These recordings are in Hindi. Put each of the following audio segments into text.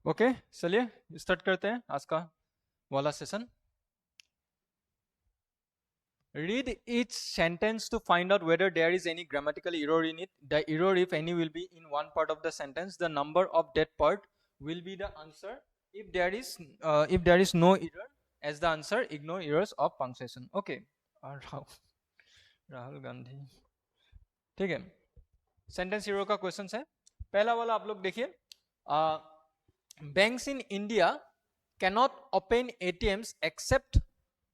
ओके चलिए स्टार्ट करते हैं आज का वाला session. Read each sentence to find out whether there is any grammatical error in it. The error, if any, will be in one part of the sentence. The number of that part will be the answer. If there is no error as the answer, ignore errors of punctuation. Okay. Rahul Gandhi. ठीक है. सेंटेंस हीरो का क्वेश्चन है. पहला वाला आप लोग देखिए. Banks in India cannot open ATMs except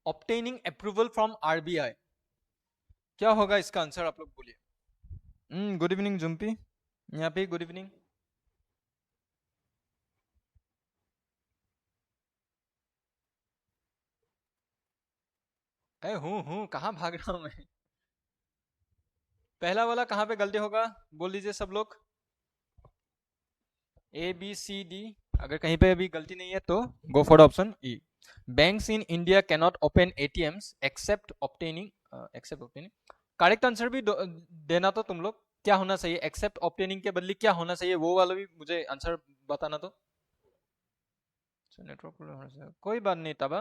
obtaining approval from RBI. क्या होगा इसका आंसर आप लोग बोलिए. Good evening Jumpi. यहाँ पे गुड इवनिंग. अरे हूँ कहाँ भाग रहा हूँ मैं. पहला वाला कहाँ पे गलती होगा बोल दीजिए सब लोग. ABCD. अगर कहीं पे अभी गलती नहीं है तो go for option E. Banks in India cannot open ATMs except obtaining. Correct answer भी देना तो तुम लोग. क्या होना चाहिए एक्सेप्ट ऑप्टेनिंग के बदले क्या होना चाहिए वो वाला भी मुझे आंसर बताना तो. नेटवर्क कोई बात नहीं तबा.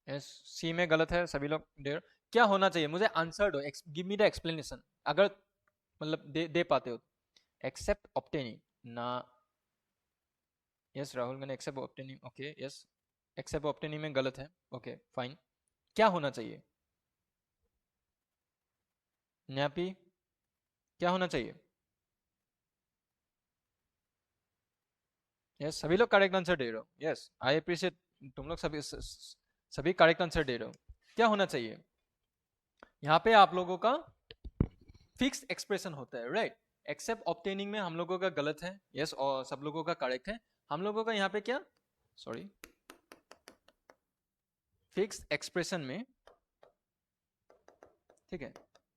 यस सी में गलत है सभी लोग. देर क्या होना चाहिए मुझे आंसर दो. गिव मी द एक्सप्लेनेशन अगर मतलब दे पाते हो. एक्सेप्ट ऑप्टेनिंग ना. यस राहुल मैंने except obtaining. Okay yes except obtaining में गलत है. Okay fine. क्या होना चाहिए न्यापी. क्या होना चाहिए. यस सभी लोग करेक्ट आंसर दे रहे हो. Yes I appreciate. तुम लोग सभी करेक्ट आंसर दे रहे हो. क्या होना चाहिए यहाँ पे आप लोगों का फिक्स एक्सप्रेशन होता है राइट. एक्सेप्ट ऑब्टेनिंग में हम लोगों का गलत है. यस और सब लोगों का करेक्ट है. हम लोगों का यहाँ पे क्या सॉरी फिक्स एक्सप्रेशन में. ठीक है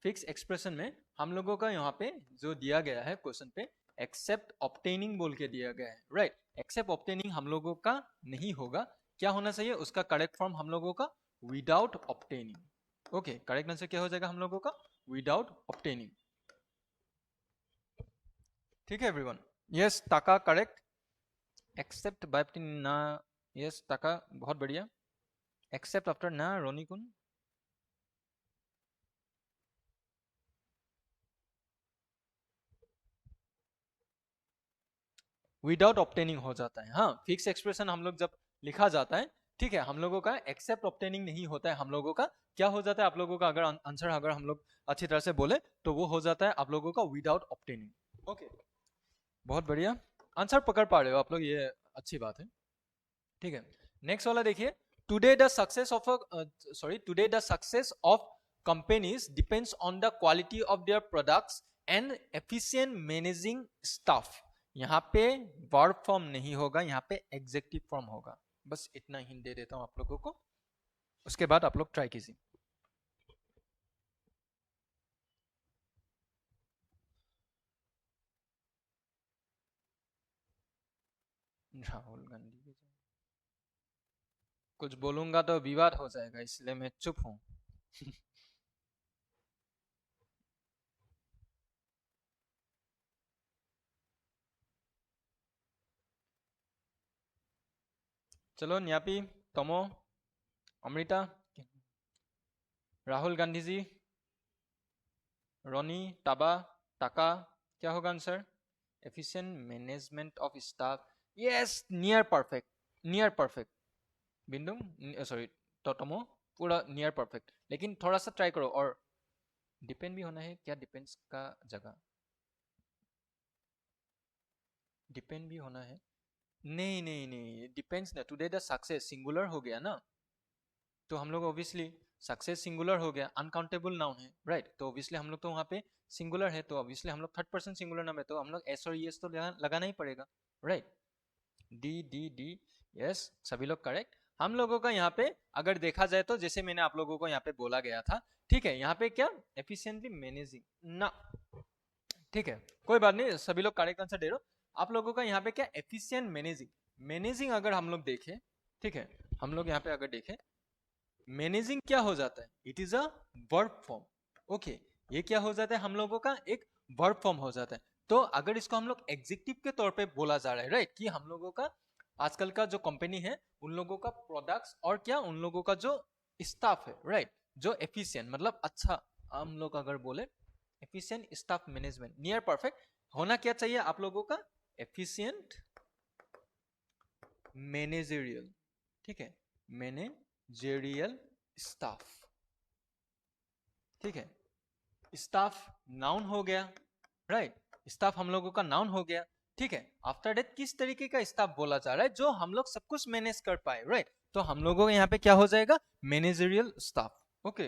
फिक्स एक्सप्रेशन में हम लोगों का यहाँ पे जो दिया गया है क्वेश्चन पे एक्सेप्ट ऑब्टेनिंग बोल के दिया गया है राइट. एक्सेप्ट ऑब्टेनिंग हम लोगों का नहीं होगा. क्या होना चाहिए उसका करेक्ट फॉर्म हम लोगों का without obtaining. Okay correct answer क्या हो जाएगा हम लोगों का विदाउट ऑब्टेनिंग. ठीक है एवरीवन. यस टाका करेक्ट. एक्सेप्ट बाय ना. यस टाका बहुत बढ़िया. एक्सेप्ट आफ्टर ना रोनी कुन. विदाउट ऑब्टेनिंग हो जाता है. हाँ फिक्स एक्सप्रेशन हम लोग जब लिखा जाता है ठीक है हम लोगों का एक्सेप्ट ऑब्टेनिंग नहीं होता है. हम लोगों का क्या हो जाता है आप लोगों का अगर आंसर अगर हम लोग अच्छी तरह से बोले तो वो हो जाता है आप लोगों का विदाउट ऑब्टेनिंग. ओके बहुत बढ़िया. आंसर पकड़ पा रहे हो आप लोग ये अच्छी बात है. ठीक है नेक्स्ट वाला देखिए. Today the success of today the success of companies depends on the quality of their products and efficient managing staff. यहाँ पे वर्ब फॉर्म नहीं होगा यहाँ पे एग्जेक्टिव फॉर्म होगा. बस इतना हिंट दे देता हूं आप लोगों को. उसके बाद आप लोग ट्राई कीजिए. राहुल गांधी कुछ बोलूंगा तो विवाद हो जाएगा इसलिए मैं चुप हूं. चलो न्यापी तमो अमृता राहुल गांधी जी रोनी टाबा टाका. क्या होगा answer efficient management of staff. Yes near perfect. Near perfect बिंदु सॉरी टोटमो पूरा नियर परफेक्ट. लेकिन थोड़ा सा ट्राई करो और डिपेंड भी होना है. क्या डिपेंड्स का जगह डिपेंड भी होना है. नहीं नहीं नहीं डिपेंड्स ना. टुडे द सक्सेस सिंगुलर हो गया ना तो हम लोग ऑब्वियसली सक्सेस सिंगुलर हो गया. अनकाउंटेबल नाउन है राइट. तो ऑब्वियसली हम लोग तो वहाँ पे सिंगुलर है तो ऑब्वियसली हम लोग थर्ड पर्सन सिंगुलर नाम है तो हम लोग एस और एस तो लगाना ही पड़ेगा right. D D D. Yes सभी लोग करेक्ट. हम लोगों का यहाँ पे अगर देखा जाए तो जैसे मैंने आप लोगों को यहाँ पे बोला गया था ठीक है यहाँ पे क्या एफिशिएंटली मैनेजिंग ना. ठीक है कोई बात नहीं सभी लोग करेक्ट आंसर दे रहे हो. आप लोगों का यहाँ पे क्या एफिशिएंट मैनेजिंग. मैनेजिंग अगर हम लोग देखें ठीक है हम लोग यहाँ पे अगर देखें मैनेजिंग क्या हो जाता है it is a verb form. Okay ये क्या हो जाता है हम लोगों का एक वर्ब फॉर्म हो जाता है. तो अगर इसको हम लोग एग्जीक्यूटिव के तौर पे बोला जा रहा है, राइट, कि हम लोगों का आजकल का जो कंपनी है उन लोगों का प्रोडक्ट्स और क्या उन लोगों का जो स्टाफ है, राइट, जो एफिशिएंट मतलब अच्छा, हम लोग अगर बोले efficient staff management near perfect होना क्या चाहिए आप लोगों का, एफिशिएंट मैनेजरियल, ठीक है, मैनेजरियल स्टाफ, ठीक है, स्टाफ नाउन हो गया, राइट, स्टाफ हम लोगों का नाउन हो गया, ठीक है। आफ्टर डेट किस तरीके का स्टाफ बोला जा रहा है, जो हम लोग सब कुछ मैनेज कर पाए, राइट, तो हम लोगों को यहाँ पे क्या हो जाएगा, managerial staff, okay.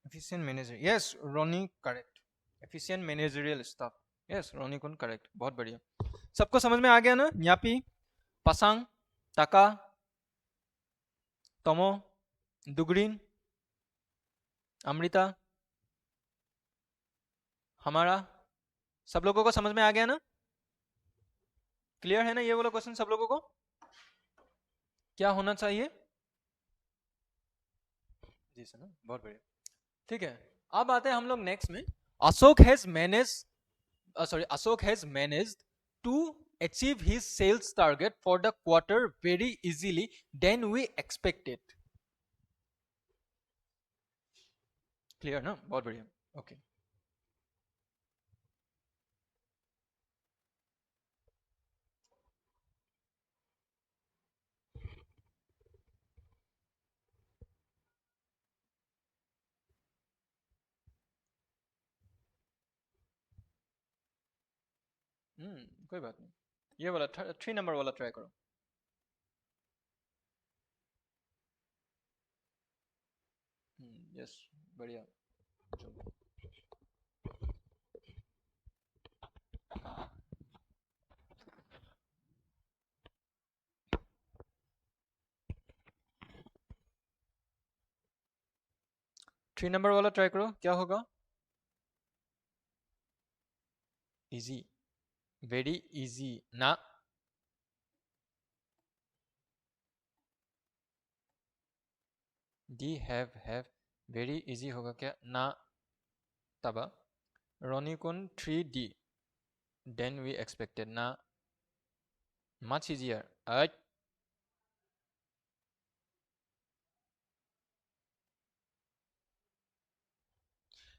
Efficient manager, yes Roni correct, efficient managerial staff, yes Roni कौन करेक्ट, बहुत बढ़िया। सबको समझ में आ गया ना, यापी, पासांग, टाका, तमो, दुगरीन, अमृता, हमारा, सब लोगों को समझ में आ गया ना, क्लियर है ना ये वाला क्वेश्चन सब लोगों को, क्या होना चाहिए, जी सर ना, बहुत बढ़िया, ठीक है। अब आते हैं हम लोग नेक्स्ट में, Ashok has manage Ashok has managed to achieve his sales target for the quarter very easily than we expected. Clear ना, बहुत बढ़िया, ओके। कोई बात नहीं, ये वाला 3 नंबर वाला ट्राई करो। यस, बढ़िया, चलो। थ्री नंबर वाला ट्राई करो, क्या होगा, इजी, वेरी इजी ना, डी हैव वेरी इजी होगा क्या ना, तब रोनी कुन 3D than we expected ना, much easier,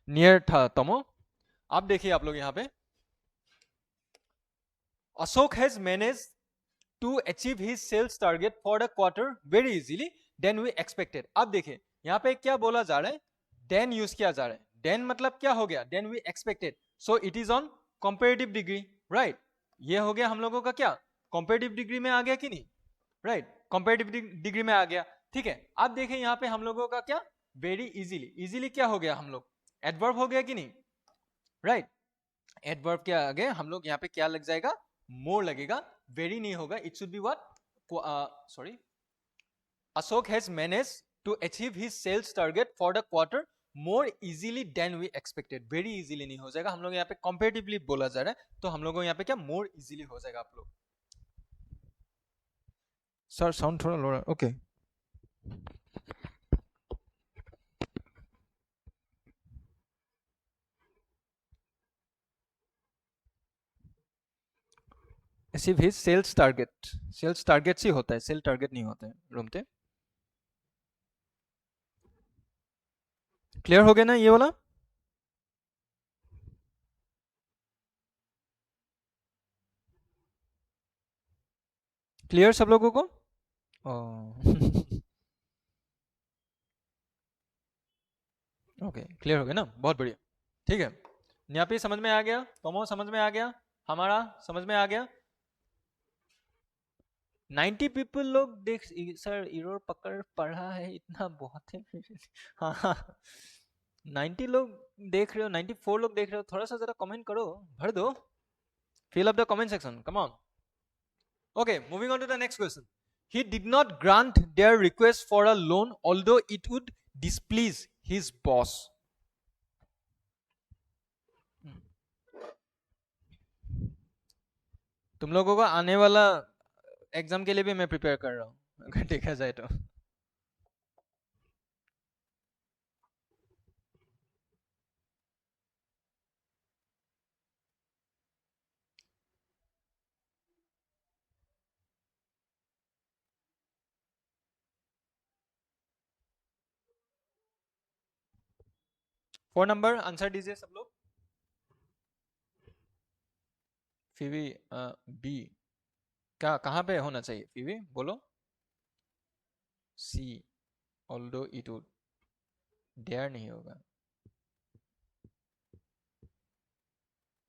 नियर था तमो। अब देखिए आप लोग यहाँ पे, Ashok has manage to achieve his sales target for the quarter very easily than we expected. अब देखिए यहाँ पे क्या बोला जा रहा है, देन यूज किया जा रहा है, देन मतलब क्या हो गया, than we expected, so it is on comparative degree, right, ये हो गया हम लोगों का क्या, कंपेरेटिव डिग्री में आ गया कि नहीं, राइट, कंपेरेटिव डिग्री में आ गया, ठीक है। अब देखिए यहाँ पे हम लोगों का क्या, वेरी इजीली, इजीली क्या हो गया हम लोग, एडवर्ब हो गया कि नहीं, राइट, एडवर्ब के आगे हम लोग यहाँ पे क्या लग जाएगा, मोर लगेगा, वेरी नहीं होगा, it should be what, sorry, Ashok has manage to achieve his sales target for the quarter more easily than we expected, very easily नहीं हो जाएगा, हम लोग यहाँ पे कंपेरेटिवली बोला जा रहा है, तो हम लोगों यहाँ पे क्या, मोर इजीली हो जाएगा। आप लोग सर साउंड थोड़ा लो रहा है, okay. Achieve his sales target ही होता है, सेल टारगेट नहीं होता है रूमते। क्लियर हो गया ना ये वाला, क्लियर सब लोगों को, ओके क्लियर हो गया ना, बहुत बढ़िया, ठीक है। न्यापी समझ में आ गया, तोमो समझ में आ गया, हमारा समझ में आ गया, 90 पीपल लोग देख, सर इरोर पकड़ पढ़ा है इतना बहुत है हाँ हाँ 90 लोग देख रहे हो, 94 लोग देख रहे हो, थोड़ा सा जरा कमेंट करो, भर दो, fill up the comment section, come on. Okay, moving on to the next question. He did not grant their request for a loan although it would displease his boss. तुम लोगों को आने वाला एग्जाम के लिए भी मैं प्रिपेयर कर रहा हूँ, अगर देखा जाए तो। 4 नंबर आंसर दीजिए सब लोग। फिर भी बी क्या कहाँ पे होना चाहिए? फिर भी बोलो। सी ऑल्दो इट वुड, डेयर नहीं होगा।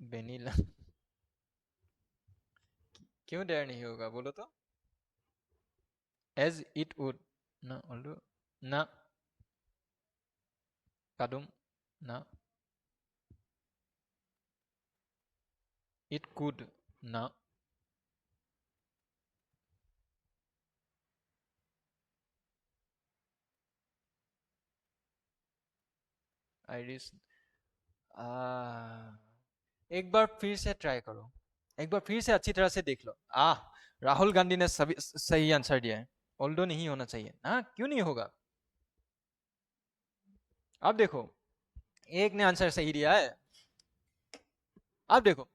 वेनिला क्यों डेयर नहीं होगा बोलो तो? एज इट वुड ना, ऑल्दो ना, कादुम ना, इट कुड ना, आइरिस एक बार फिर से ट्राई करो, एक बार फिर से अच्छी तरह से देख लो। राहुल गांधी ने सभी सही आंसर दिया है। ऑल्दो नहीं होना चाहिए ना, क्यों नहीं होगा? अब देखो, एक ने आंसर सही दिया है। अब देखो,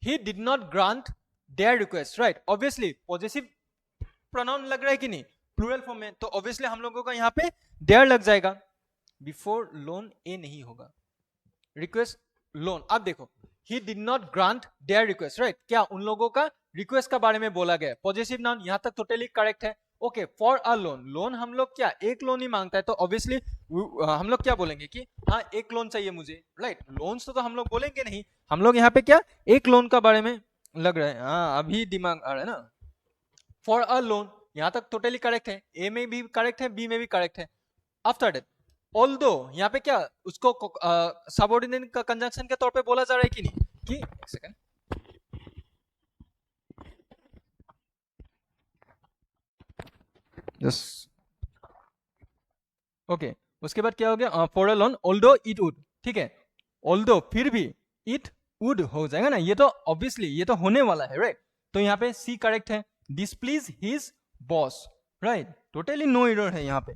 he did not grant their request, right? obviously positive pronoun लग रहा है कि नहीं प्लूरल फॉर्म में, तो ऑब्वियसली हम लोगों का यहाँ पे देयर लग जाएगा। बिफोर लोन ए नहीं होगा, रिक्वेस्ट लोन। अब देखो, he did not grant there request, right? क्या उन लोगों का रिक्वेस्ट का बारे में बोला गया? पॉजिटिव नाउन यहाँ तक टोटली करेक्ट है। Okay, for a loan, loan हम लोग क्या एक लोन ही मांगता है, तो ऑब्वियसली हम लोग क्या बोलेंगे कि हाँ एक लोन चाहिए मुझे, राइट? लोन्स तो हम लोग बोलेंगे नहीं, हम लोग यहाँ पे क्या एक लोन का बारे में लग रहा है। हाँ अभी दिमाग आ रहा है ना। फॉर अ लोन यहाँ तक टोटली करेक्ट है, ए में भी करेक्ट है, बी में भी करेक्ट है। आफ्टर दैट ऑल्दो यहाँ पे क्या उसको सबऑर्डिनेट का कंजंक्शन के तौर पे बोला जा रहा है कि नहीं? कि एक सेकंड, यस ओके। उसके बाद क्या हो गया? For a loan although it would, ठीक है? ऑल्दो फिर भी इट वुड हो जाएगा ना, ये तो ऑब्वियसली ये तो होने वाला है, राइट? तो यहाँ पे सी करेक्ट है। Displease his boss, right? Totally no error है यहाँ पे,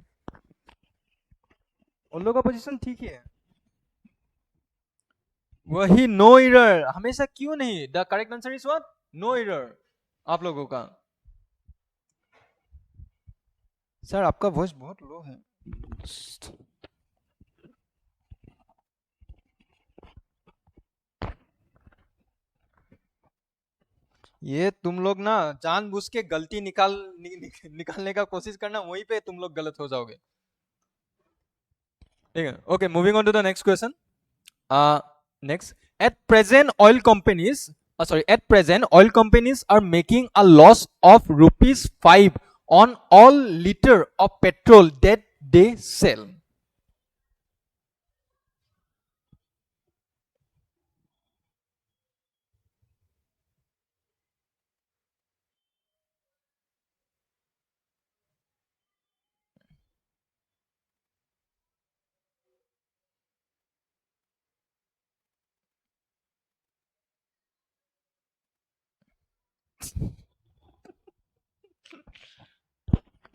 ऑल्दो का पोजीशन ठीक ही है। वही नो एरर हमेशा क्यों नहीं? The correct answer is what? No error आप लोगों का। सर आपका वॉइस बहुत लो है। ये तुम लोग ना जानबूझ के गलती निकालने का कोशिश करना, वहीं पे तुम लोग गलत हो जाओगे। ठीक है, okay, moving on to the next question. Next, at present oil companies at present oil companies are making a loss of rupees 5 on all liter of petrol that they sell.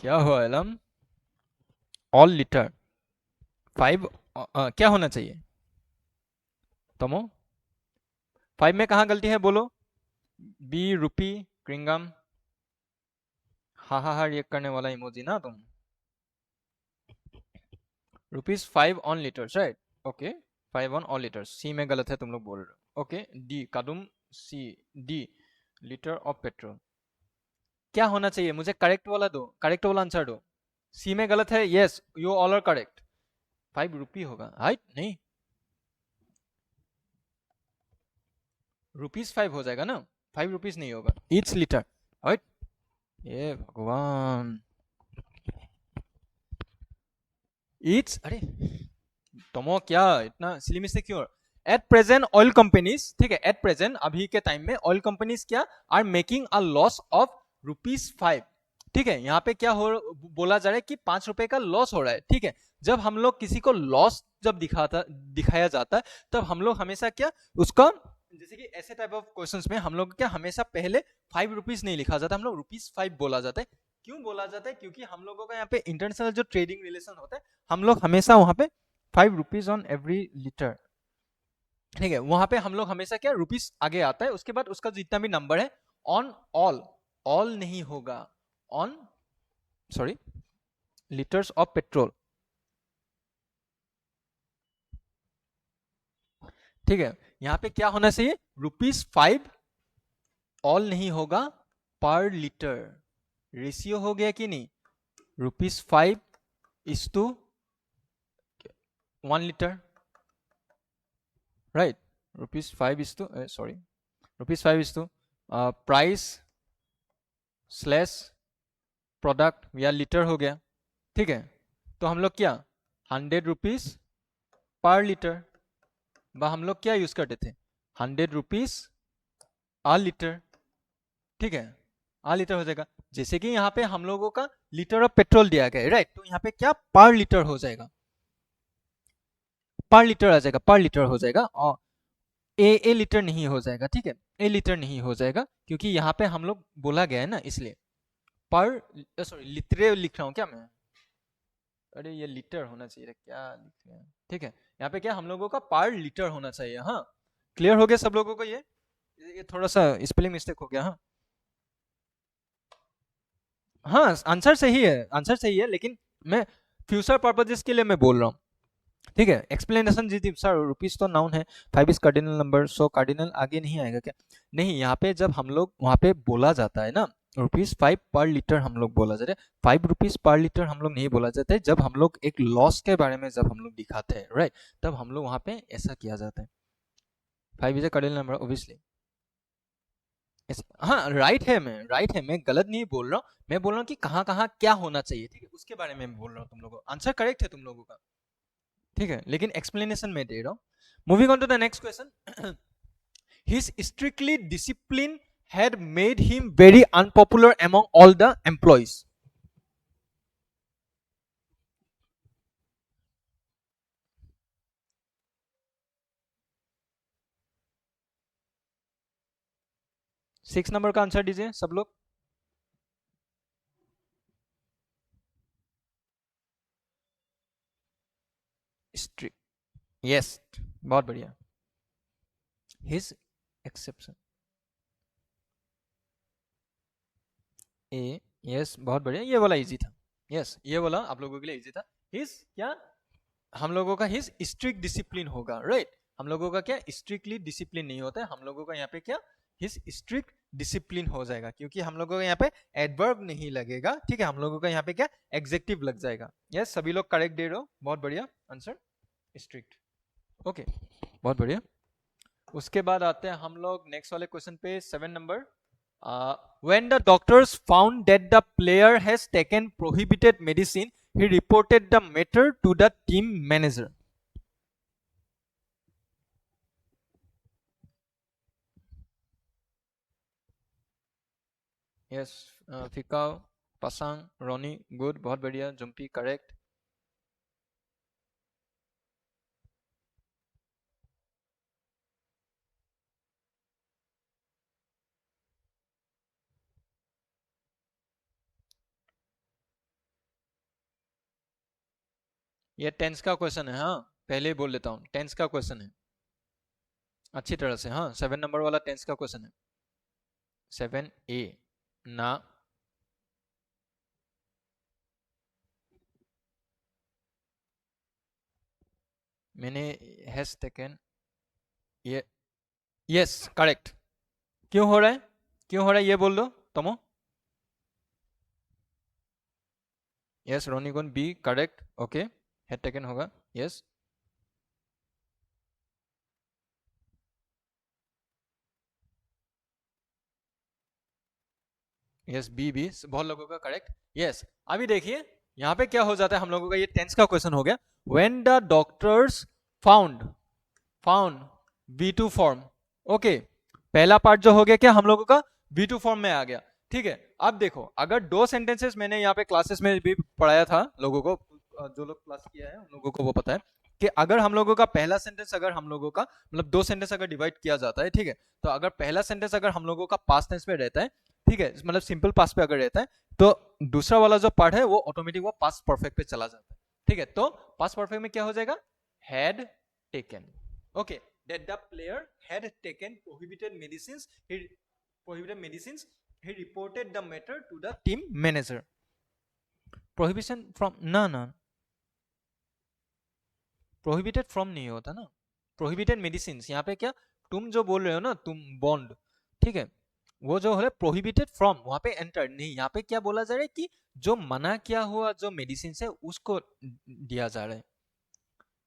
क्या हुआ एलम? ऑल लीटर 5 क्या होना चाहिए तमो? 5 में कहाँ गलती है बोलो? बी रुपी क्रिंगम, हा रिएक्ट करने वाला इमोजी ना तुम। Rupees 5 on litres, right? Okay, 5 on all litres, C में गलत है तुम लोग बोल रहे हो। ओके, डी कादुम, C D litre of petrol. क्या होना चाहिए? मुझे करेक्ट वाला दो, करेक्ट वाला आंसर दो। सी में गलत है, yes you all are correct. 5 rupee होगा, हाइट नहीं, रुपीज 5 हो जाएगा ना, 5 रुपीज नहीं होगा, ईच लीटर, राइट? ये भगवान, ईच, अरे तुमो क्या इतना सिली मिस्टेक क्यों? एट प्रेजेंट ऑयल कंपनीज, ठीक है, एट प्रेजेंट अभी के टाइम में ऑयल कंपनीज क्या are making a loss of rupees 5, ठीक है? यहाँ पे क्या हो बोला जा रहा है कि 5 रुपए का लॉस हो रहा है, ठीक है? जब हम लोग किसी को लॉस जब दिखाया जाता है, तब हम लोग हमेशा क्या उसका, जैसे कि ऐसे टाइप ऑफ क्वेश्चंस में हम लोग क्या हमेशा पहले 5 रुपीज नहीं लिखा जाता, हम लोग रुपीज 5 बोला जाता है। क्यों बोला जाता है? क्योंकि हम लोगों का यहाँ पे इंटरनेशनल जो ट्रेडिंग रिलेशन होता है, हम लोग हमेशा वहां पे 5 रुपीज ऑन एवरी लीटर, ठीक है? वहां पे हम लोग हमेशा क्या रुपीज आगे आता है, उसके बाद उसका जितना भी नंबर है ऑन ऑल, ऑल नहीं होगा, on sorry litres of petrol. ठीक है, यहाँ पे क्या होना चाहिए, ₹5 ऑल नहीं होगा, पर लीटर। रेशियो हो गया कि नहीं, ₹5 is to 1 litre, right. ₹5 is to sorry ₹5 is to price slash product या लीटर हो गया, ठीक है। तो हम लोग क्या 100 रुपीज पर लीटर, हम लोग क्या यूज करते थे, 100 रुपीज आ लीटर, ठीक है, आ लीटर हो जाएगा। जैसे कि यहाँ पे हम लोगों का लीटर ऑफ पेट्रोल दिया गया है, राइट, तो यहाँ पे क्या पर लीटर हो जाएगा, पर लीटर आ जाएगा, पर लीटर हो जाएगा, और ए लीटर नहीं हो जाएगा, ठीक है, ए लीटर नहीं हो जाएगा, क्योंकि यहाँ पे हम लोग बोला गया है ना, इसलिए पर सॉरी लीटर लिख रहा हूँ क्या मैं, अरे ये लीटर होना चाहिए, क्या लिख रहे हैं, ठीक है। यहाँ पे क्या हम लोगों का पर लीटर होना चाहिए, हाँ। क्लियर हो गया सब लोगों को, ये थोड़ा सा स्पेलिंग मिस्टेक हो गया, हाँ। हाँ आंसर सही है, आंसर सही है, लेकिन मैं फ्यूचर पर्पजेस के लिए मैं बोल रहा हूँ, ठीक है। एक्सप्लेनेशन जी थी सर, रुपीज तो नाउन है, 5 is cardinal number, so cardinal आगे नहीं आएगा क्या, नहीं, यहाँ पे जब हम लोग वहाँ पे बोला जाता है ना, ₹5 पर लीटर हम लोग बोला जाता है, ₹5 पर लीटर हम लोग नहीं बोला जाता है, जब हम लोग एक लॉस के बारे में जब हम लोग दिखाते हैं, राइट, तब हम लोग वहाँ पे ऐसा किया जाता है। 5 is a cardinal number obviously, हाँ राइट है, मैं गलत नहीं बोल रहा हूँ, मैं बोल रहा हूँ कि कहाँ कहाँ क्या होना चाहिए, ठीक है, उसके बारे में मैं बोल रहा हूँ, तुम लोगों को आंसर करेक्ट है तुम लोगों का, ठीक है, लेकिन एक्सप्लेनेशन में दे रहा हूँ। Moving on to the next question, his strictly discipline had made him very unpopular among all the employees. Six number का आंसर दीजिए सब लोग। स्ट्रिक्ट, यस, बहुत बढ़िया। हिज एक्सेप्शन, ए, यस, बहुत बढ़िया, ये वाला इजी था, यस, ये वाला आप लोगों के लिए इजी था। हिज क्या, हम लोगों का हिज स्ट्रिक्ट डिसिप्लिन होगा, राइट, हम लोगों का क्या स्ट्रिक्टली डिसिप्लिन नहीं होता है, हम लोगों का यहाँ पे क्या हिज स्ट्रिक्ट डिसिप्लिन हो जाएगा, क्योंकि हम लोगों का यहाँ पे एडवर्ब नहीं लगेगा, ठीक है, हम लोगों का यहाँ पे क्या एग्जेक्टिव लग जाएगा। यस, सभी लोग करेक्ट दे रहे हो, बहुत बढ़िया आंसर स्ट्रिक्ट, ओके, बहुत बढ़िया। उसके बाद आते हैं हम लोग नेक्स्ट वाले क्वेश्चन पे, 7 number. When the doctors found that the player has taken prohibited medicine, he reported the matter to the team manager. Yes, Fikao, Pasang, Roni, good, बहुत बढ़िया, जुम्पी करेक्ट। ये टेंस का क्वेश्चन है, हाँ, पहले ही बोल देता हूँ, टेंस का क्वेश्चन है अच्छी तरह से, हाँ, 7 नंबर वाला टेंस का क्वेश्चन है, 7A ना, मैंने हैज टेकन, ये, यस करेक्ट। क्यों हो रहा है, क्यों हो रहा है ये बोल दो तमो। यस रोनीगुन B correct, okay, had taken होगा, यस। यस बी बी बहुत लोगों का करेक्ट, यस। अभी देखिए यहाँ पे क्या हो जाता है हम लोगों का, ये टेंस का क्वेश्चन हो गया। When the doctors found, found V2 form, okay, पहला पार्ट जो हो गया क्या हम लोगों का V2 फॉर्म में आ गया, ठीक है। अब देखो अगर दो सेंटेंसेस मैंने यहाँ पे क्लासेस में भी पढ़ाया था लोगों को, जो लोग क्लास किया है उन लोगों को वो पता है कि अगर हम लोगों का पहला सेंटेंस, अगर हम लोगों का मतलब दो सेंटेंस अगर डिवाइड किया जाता है, ठीक है, तो अगर पहला सेंटेंस अगर हम लोगों का पास्ट टेंस में रहता है, ठीक है, मतलब सिंपल पास्ट पे अगर रहता है, तो दूसरा वाला जो पार्ट है वो ऑटोमेटिक वो पास्ट परफेक्ट पे चला जाता है, ठीक है। तो पास्ट परफेक्ट में क्या हो जाएगा, had taken, okay, that the player had taken prohibited medicines, he reported the matter to the team manager. Prohibition from, ना ना, prohibited from नहीं होता ना, प्रोहिबिटेड मेडिसिन, यहाँ पे क्या तुम जो बोल रहे हो ना, तुम बॉन्ड, ठीक है, वो जो है प्रोहिबिटेड फ्रॉम, वहां पे एंटर नहीं, यहाँ पे क्या बोला जा रहा है कि जो मना किया हुआ जो मेडिसिन है उसको दिया जा रहा है।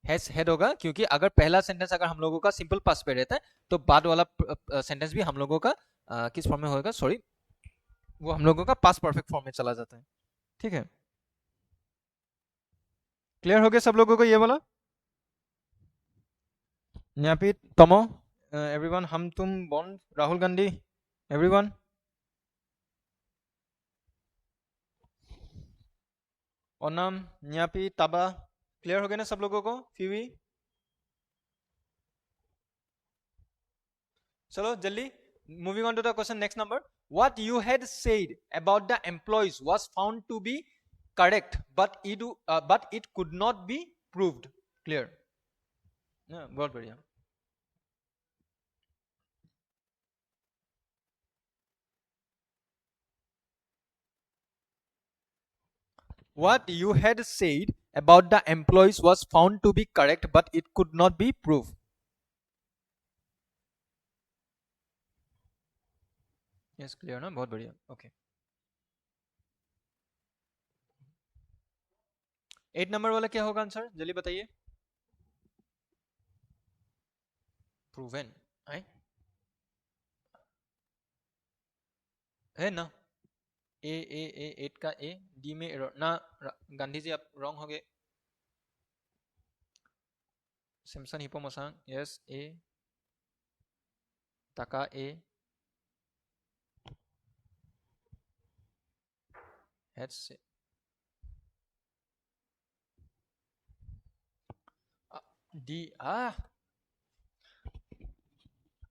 हैज हेड होगा, क्योंकि अगर पहला सेंटेंस अगर हम लोगों का सिंपल पास्ट पे रहता है तो बाद वाला सेंटेंस भी हम लोगों का किस फॉर्म में होगा, सॉरी, वो हम लोगों का पास्ट परफेक्ट फॉर्म में चला जाता है। ठीक है, क्लियर हो गया सब लोगों को ये वाला? न्यापी, तमो, एवरीवन, हम तुम बॉन्ड, राहुल गांधी, एवरीवन, ओनम, न्यापी, ताबा, क्लियर हो गया ना सब लोगों को? फीवी, चलो जल्दी, moving on to the question next number. What you had said about the employees was found to be correct, but it could not be proved. Clear? बहुत बढ़िया। What you had said about the employees was found to be correct, but it could not be proved. Yes, clear ना? बहुत बढ़िया। Okay. 8 नंबर वाला क्या होगा आंसर, जल्दी बताइए। Proven है ना? ए 8 का ए, डी में error ना, गांधी जी आप रॉन्ग हो गए। सिम्पसन हिपोमोसांग, यस ए, ताका ए, हेड्स डी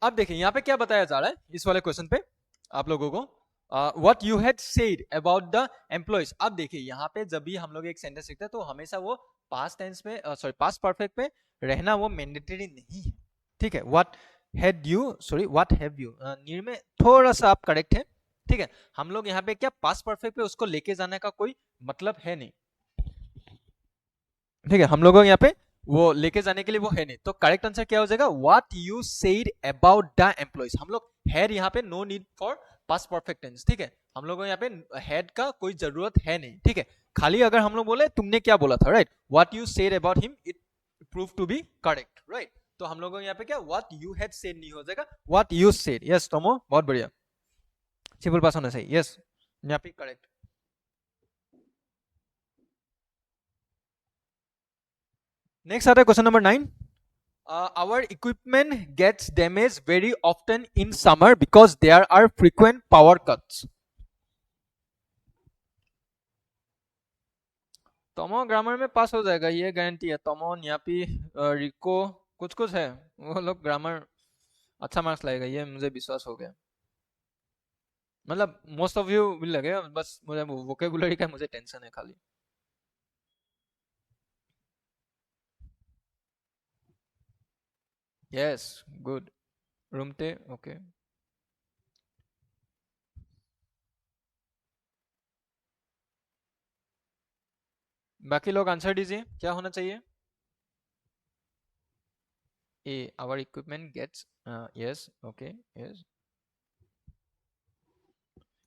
अब देखिए यहाँ पे क्या बताया जा रहा है इस वाले क्वेश्चन पे आप लोगों को, what you had said about the employees. अब देखिए यहाँ पे जब भी हम लोग एक सेंटेंस लिखते हैं तो हमेशा वो पास्ट टेंस में, सॉरी पास्ट परफेक्ट पे रहना वो मैंडेटरी नहीं है। ठीक है, what had you, sorry what have you, नीर में थोड़ा सा आप करेक्ट है। ठीक है, हम लोग यहाँ पे क्या पास्ट परफेक्ट पे उसको लेके जाने का कोई मतलब है नहीं। ठीक है, हम लोगों यहाँ पे वो लेके जाने के लिए वो है नहीं, तो करेक्ट आंसर क्या हो जाएगा, what you said about the employees. हम लोग हैड यहाँ पे no need for past perfect tense. ठीक है, हम लोगों यहाँ पे हैड का कोई जरूरत है नहीं। ठीक है, खाली अगर हम लोग बोले तुमने क्या बोला था, right, what you said about him it prove to be correct, right, तो हम लोगों यहाँ पे क्या व्हाट यू हैड सेड नहीं हो जाएगा, what you said. Yes Tomo, बहुत बढ़िया, सिंपल पास होना चाहिए। यस यहाँ पे करेक्ट। नेक्स्ट आता है question number 9। Our equipment gets damaged very often in summer because there are frequent power cuts. Tomo grammar में पास हो जाएगा, ये गारंटी है। तोमो, न्यापी, रिको, कुछ कुछ है वो लोग ग्रामर अच्छा मार्क्स लाएगा, ये मुझे विश्वास हो गया। मतलब मोस्ट ऑफ यू विल लगे, बस मुझे वोकेबुलरी का मुझे टेंशन है खाली। यस गुड, रूमते ओके। बाकी लोग आंसर दीजिए, क्या होना चाहिए? ए, our equipment gets, yes okay yes,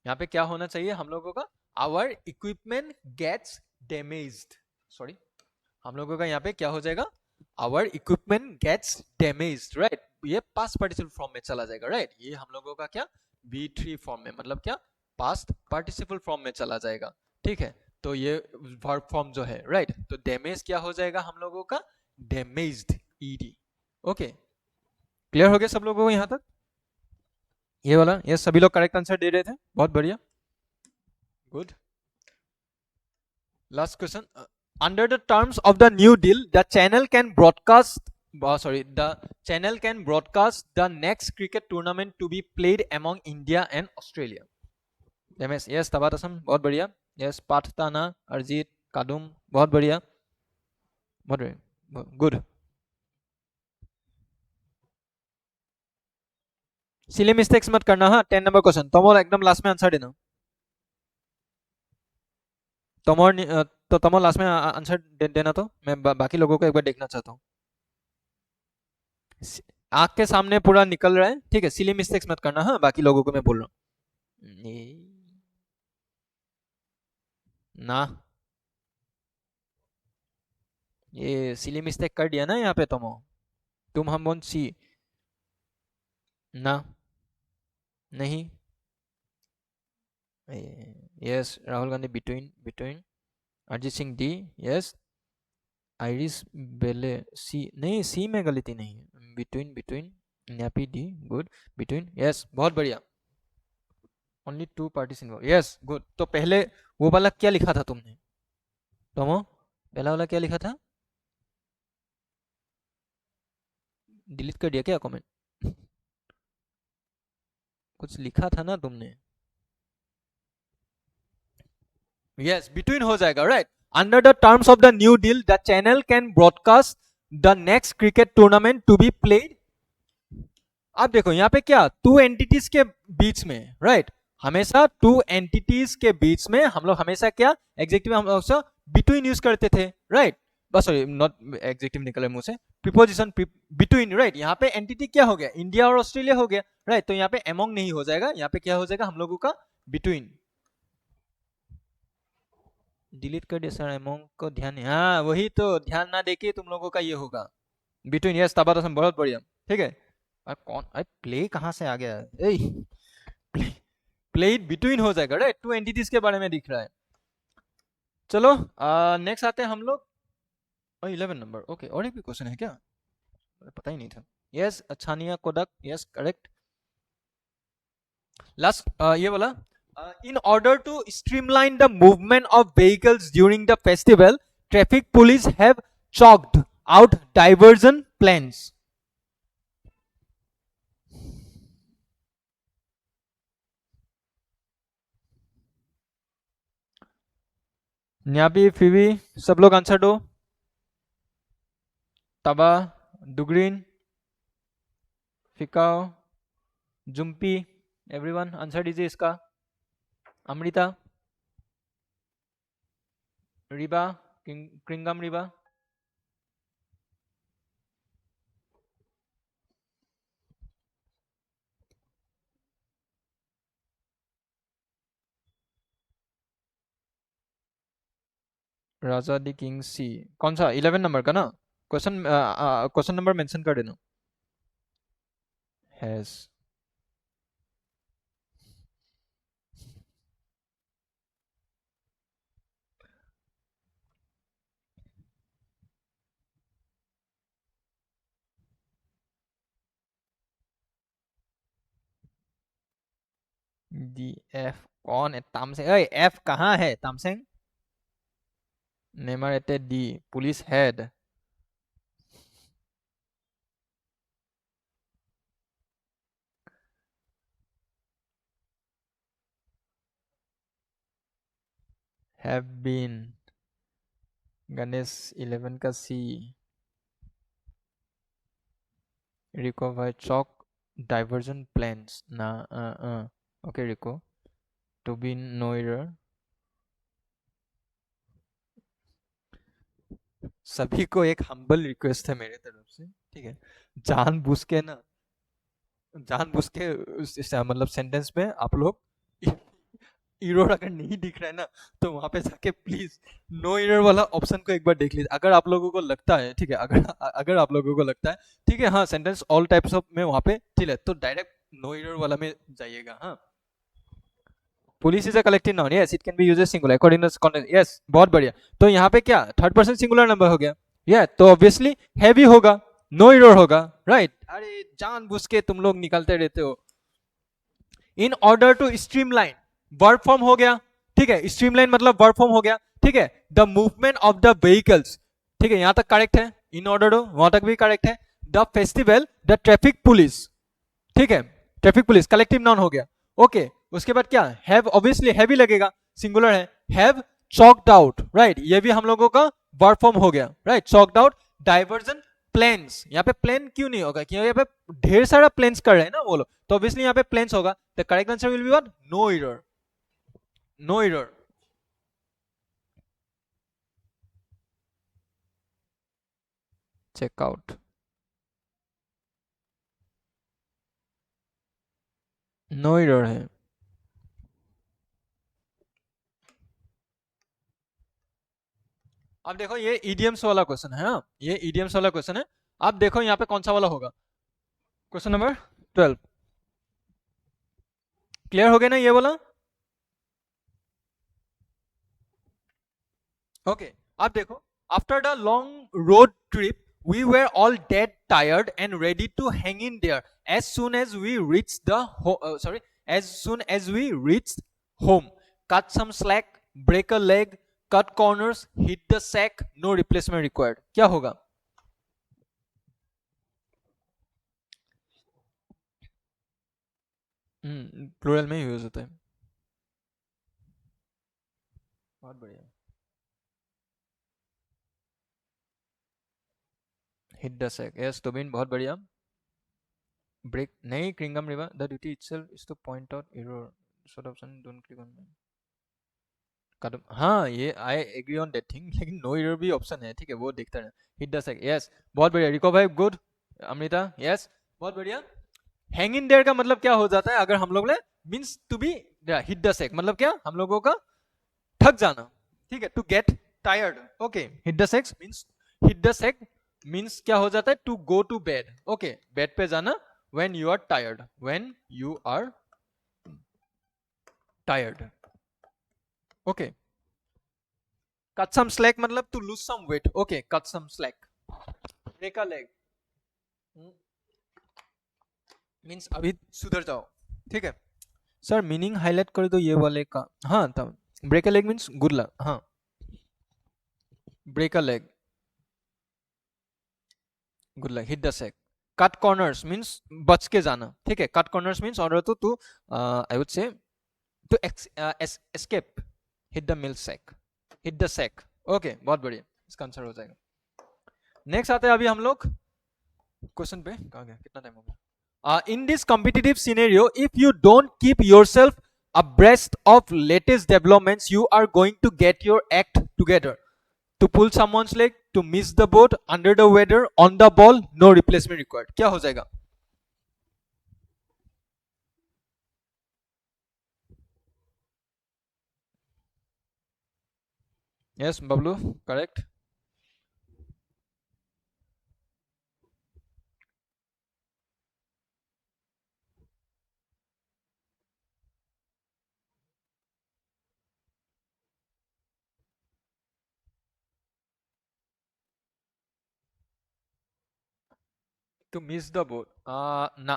यहाँ पे क्या होना चाहिए हम लोगों का, our equipment gets damaged, sorry हम लोगों का यहाँ पे क्या हो जाएगा, our equipment gets damaged, right, ये पास्ट पार्टिसिपल फॉर्म में चला जाएगा, राइट, ये हम लोगों का क्या B3 फॉर्म में, मतलब क्या पास्ट पार्टिसिपल फॉर्म में चला जाएगा। ठीक है, तो ये वर्ब फॉर्म जो है, राइट, तो डैमेज क्या हो जाएगा हम लोगों का, डैमेज्ड, ED। ओके, क्लियर हो गया सब लोगों को यहाँ तक? ये वाला, ये सभी लोग करेक्ट आंसर दे रहे थे, बहुत बढ़िया, good. Last question. Under the terms of the New Deal, the channel can broadcast. The channel can broadcast the next cricket tournament to be played among India and Australia. MS, yes, Tabatasam, बहुत बढ़िया. Yes, Pathtana, Arjit, Kadum, बहुत बढ़िया. बहुत बढ़िया. Good. Silly mistakes मत करना हाँ. 10 number question. तुम और एकदम लास्ट में आंसर देना. तुम और तो तुम लास्ट में आंसर देना, तो मैं बाकी लोगों को एक बार देखना चाहता हूँ। आंख के सामने पूरा निकल रहा है, ठीक है, सिली मिस्टेक्स मत करना, हाँ, बाकी लोगों को मैं बोल रहा हूँ ना, ये सिली मिस्टेक कर दिया ना यहाँ पे तुम हम बोन सी ना, नहीं, yes, Rahul Gandhi between, between, Arijit Singh D, yes, आइरिस बेले सी, नहीं सी में गलती नहीं है, between, between, Nyapi D, good, between, yes, बहुत बढ़िया, only two parties involve, yes, good. तो पहले वो वाला क्या लिखा था तुमने तमो, पहला वाला क्या लिखा था, डिलीट कर दिया क्या कमेंट, कुछ लिखा था ना तुमने, यस, बिटवीन हो जाएगा, right. Under the terms of the new deal the channel can broadcast the next cricket tournament to be played, अब देखो यहाँ पे क्या, टू एंटिटीज के बीच में, राइट, हमेशा टू एंटिटीज के बीच में हम लोग हमेशा क्या, एग्जेक्टिव हम लोग बिटवीन यूज करते थे, राइट, बस सॉरी नॉट एग्जेक्टिव निकले मुंह से, प्रीपोजिशन बिटवीन, राइट, यहाँ पे एंटिटी क्या हो गया, इंडिया और ऑस्ट्रेलिया हो गया, राइट, तो यहाँ पे एमोंग नहीं हो जाएगा, यहाँ पे क्या हो जाएगा हम लोगों का बिटवीन, डिलीट कर दिया सर, एमोंग को ध्यान नहीं, हाँ वही तो, ध्यान ना देके तुम लोगों का ये होगा बिटवीन, यस, तबा तो बहुत बढ़िया, ठीक है। कौन, अरे प्ले कहाँ से आ गया, प्ले, प्ले इट बिटवीन हो जाएगा, राइट, टू एंटिटीज के बारे में दिख रहा है। चलो नेक्स्ट आते हैं हम लोग 11 नंबर, ओके, और एक भी क्वेश्चन है क्या, पता ही नहीं था, यस, छानिया कोडक, यस करेक्ट, लास्ट ये वाला, in order to streamline the movement of vehicles during the festival, traffic police have chalked out diversion plans. न्याबी फिवी, सब लोग आंसर दो, तबा, दुग्रीन, फिकाओ, जुम्पी, एवरीवन आंसर दीजिए इसका, अमृता, रिबा, क्रिंगम रिबा, राजा दी किंग सी, कौन सा 11 नंबर का ना, क्वेश्चन क्वेश्चन नंबर मेंशन कर देना, हैज, डी एफ, कौन है तामसेंग, अरे एफ कहाँ है तामसेंग, नेमर एटे D, police head, have been, Ganesh 11 का सी, रिकवर चौक डाइवर्जन प्लान्स ना, ओके रिको, टू बी नो एरर, सभी को एक हम्बल रिक्वेस्ट है मेरे तरफ से, ठीक है, जानबूझ के ना, जानबूझ के मतलब सेंटेंस में आप लोग एरर अगर नहीं दिख रहा है ना, तो वहां पे जाके प्लीज नो एरर वाला ऑप्शन को एक बार देख लीजिए, अगर आप लोगों को लगता है, ठीक है, अगर अगर आप लोगों को लगता है, ठीक है, हाँ, सेंटेंस ऑल टाइप्स ऑफ में वहां पे, ठीक है, तो डायरेक्ट नो एरर वाला में जाइएगा, हाँ, police is a collective noun, yes, it can be used singular according to context, yes, बहुत बढ़िया, तो यहाँ पे क्या थर्ड पर्सन सिंगुलर नंबर हो गया, तो ऑब्वियसली हैवी होगा, नो एरर होगा, राइट, अरे जानबूझ के तुम लोग निकलते रहते हो, in order to streamline, verb form हो गया, ठीक है, स्ट्रीमलाइन मतलब वर्ब फॉर्म हो गया, ठीक है, the movement of the vehicles, ठीक है, यहां तक करेक्ट है, इन ऑर्डर टू वहां तक भी करेक्ट है, the festival the traffic police, ठीक है, ट्रैफिक पुलिस कलेक्टिव नाउन हो गया, ओके, उसके बाद क्या, हैव ऑब्वियसली हैवी लगेगा, सिंगुलर है, हैव चॉक्ड आउट, राइट, ये भी हम लोगों का वर्ब फॉर्म हो गया, right, chalked out diversion plans, यहाँ पे प्लेन क्यों नहीं होगा, क्योंकि यहाँ पे ढेर सारा प्लेन्स कर रहे हैं ना वो लोग, तो ऑब्वियसली यहाँ पे प्लेन्स होगा, the correct answer will be what, no error, no error, check out, no error है। अब देखो ये इडियम्स वाला क्वेश्चन है, हाँ ये इडियम्स वाला क्वेश्चन है। अब देखो यहाँ पे कौन सा वाला होगा, क्वेश्चन नंबर 12। क्लियर हो गया ना ये वाला? ओके अब देखो, after the long road trip we were all dead tired and ready to hang in there as soon as we reached the sorry, as soon as we reached home. Cut some slack, break a leg, cut corners, hit the sack, no replacement required. क्या होगा? प्लूरल में यूज होता है। बहुत बढ़िया। हिट द सैक, यस टोबिन बहुत बढ़िया। ब्रेक नहीं, क्रिंगम river the duty itself is to point out error sort option don't click on. कदम, हाँ ये I agree on that thing, लेकिन नो एरर भी ऑप्शन है, ठीक है वो देखते हैं। हिट द सैक, यस बहुत बढ़िया। रिको भाई गुड। अमृता यस बहुत बढ़िया। हैंग इन देयर का मतलब क्या हो जाता है अगर हम लोग ने, means to be, hit the sack मतलब क्या, हम लोगों का थक जाना, ठीक है, to get tired. Okay hit the sacks means, hit the sack means क्या हो जाता है, to go to bed. Okay bed पे जाना, when you are tired, when you are tired. Okay cut some slack मतलब to lose some weight. Okay cut some slack, break a leg means अभी सुधर जाओ, ठीक है। सर मीनिंग हाईलाइट कर दो ये वाले का, हाँ तब break a leg means good luck, हाँ break a leg good luck. Hit the sack, cut corners means बच के जाना, ठीक है। Cut corners means order to I would say to escape. Hit the milk sack, hit the sack. Okay बहुत बढ़िया, इसका आंसर हो जाएगा। नेक्स्ट आते हैं अभी हम लोग क्वेश्चन पे, कहाँ गया, कितना टाइम हो गया। In this competitive scenario if you don't keep yourself abreast of latest developments you are going to get your act together. To pull someone's leg, to miss the boat, under the weather, on the ball, no replacement required. क्या हो जाएगा? Yes Bablu, correct. To miss the boat, ना।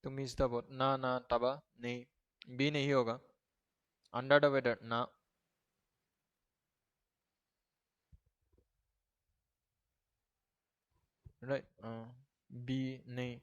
To miss the boat, ना ना तबा नहीं, बी नहीं होगा। अंडर द वेदर ना, राइट, बी नहीं,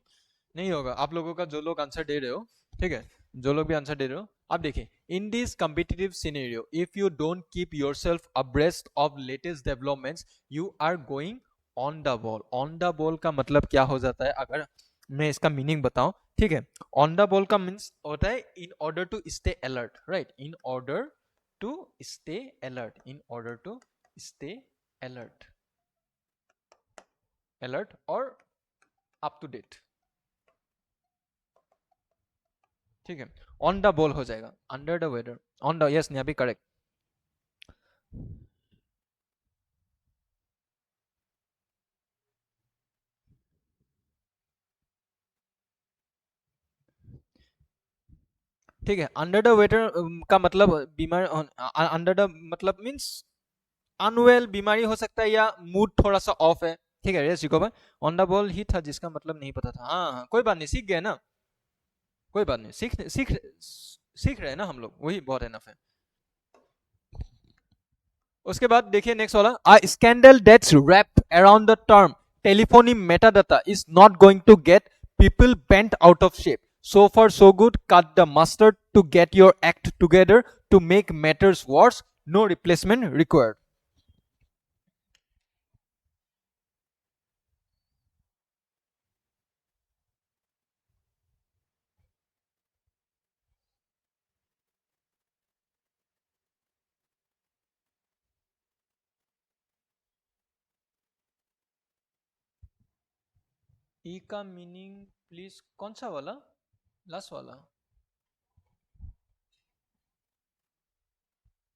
नहीं होगा। आप लोगों का जो लोग आंसर दे रहे हो, ठीक है, जो लोग भी आंसर दे रहे हो, आप देखिए, in this competitive scenario if you don't keep yourself abreast of latest developments you are going on the ball. On the ball का मतलब क्या हो जाता है, अगर मैं इसका मीनिंग बताऊं, ठीक है। ऑन द बॉल का मीन्स होता है in order to stay alert, right, in order to stay alert, in order to stay alert, alert और अप टू डेट, ठीक है। ऑन द बॉल हो जाएगा, under the weather, on the, yes यहाँ भी करेक्ट। ठीक है, अंडर द वेदर का मतलब बीमार, अंडर द मतलब मीन्स अनवेल, बीमारी हो सकता है या मूड थोड़ा सा ऑफ है, ठीक है। Yes recover, on the ball ही था जिसका मतलब नहीं पता था, हाँ हाँ कोई बात नहीं, सीख गए ना, कोई बात नहीं, सीख सीख सीख रहे हैं ना हम लोग, वही बहुत एनफ है। उसके बाद देखिए नेक्स्ट वाला, a scandal that's wrapped around the term telephony metadata is not going to get people bent out of shape. So far so good, cut the mustard to get your act together. To make matters worse, no replacement required. ई का मीनिंग प्लीज कौन सा वाला, लास्ट वाला?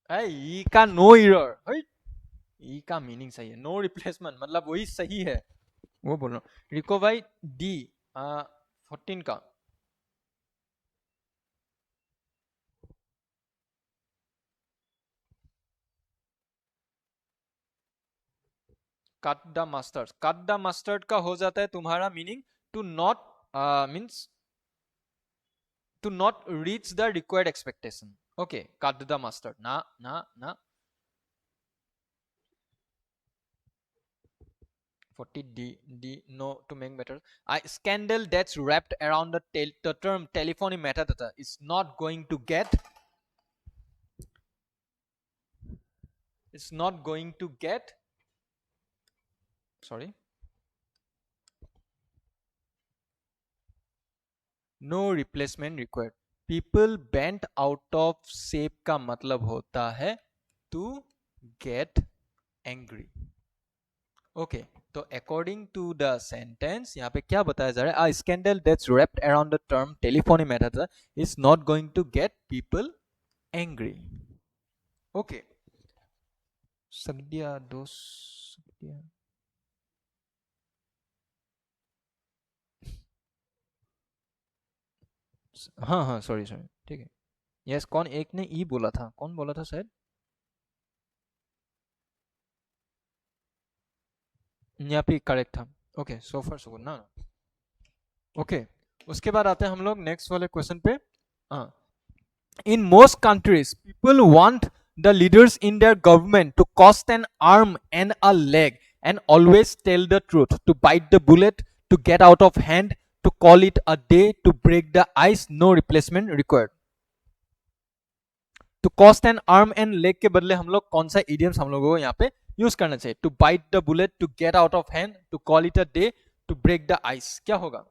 ई का नो एरर, ई का मीनिंग सही है, नो रिप्लेसमेंट मतलब वही सही है, वो बोल रहा हूँ। रिको भाई डी 14 का cut the mustard, cut the mustard का हो जाता है तुम्हारा meaning to not means to not reach the required expectation. Okay, cut the mustard ना ना ना 40 D no to make better. A scandal that's wrapped around the term telephony metadata is not going to get, it's not going to get, sorry, no replacement required. People bent out of shape का मतलब होता है to get angry. ओके तो अकॉर्डिंग टू द सेंटेंस यहाँ पे क्या बताया जा रहा है, a scandal that's wrapped around the term telephony metadata is not going to get people angry. Okay सग्दिया दोस सग्दिया हाँ हाँ सॉरी सॉरी ठीक है। यस कौन एक ने ई बोला था, कौन बोला था शायद, यहाँ पे करेक्ट था। ओके सो फार सो गुड ना। ओके उसके बाद आते हैं हम लोग नेक्स्ट वाले क्वेश्चन पे। हाँ, in most countries people want the leaders in their government to cost an arm and a leg and always tell the truth, to bite the bullet, to get out of hand, to call it a day, to break the ice, no replacement required. तो cost and arm and leg के बदले हम लोग कौन सा इडियम्स हम लोगों को यहाँ पे यूज करना चाहिए, to bite the bullet, to get out of hand, to call it a day, to break the ice, क्या होगा?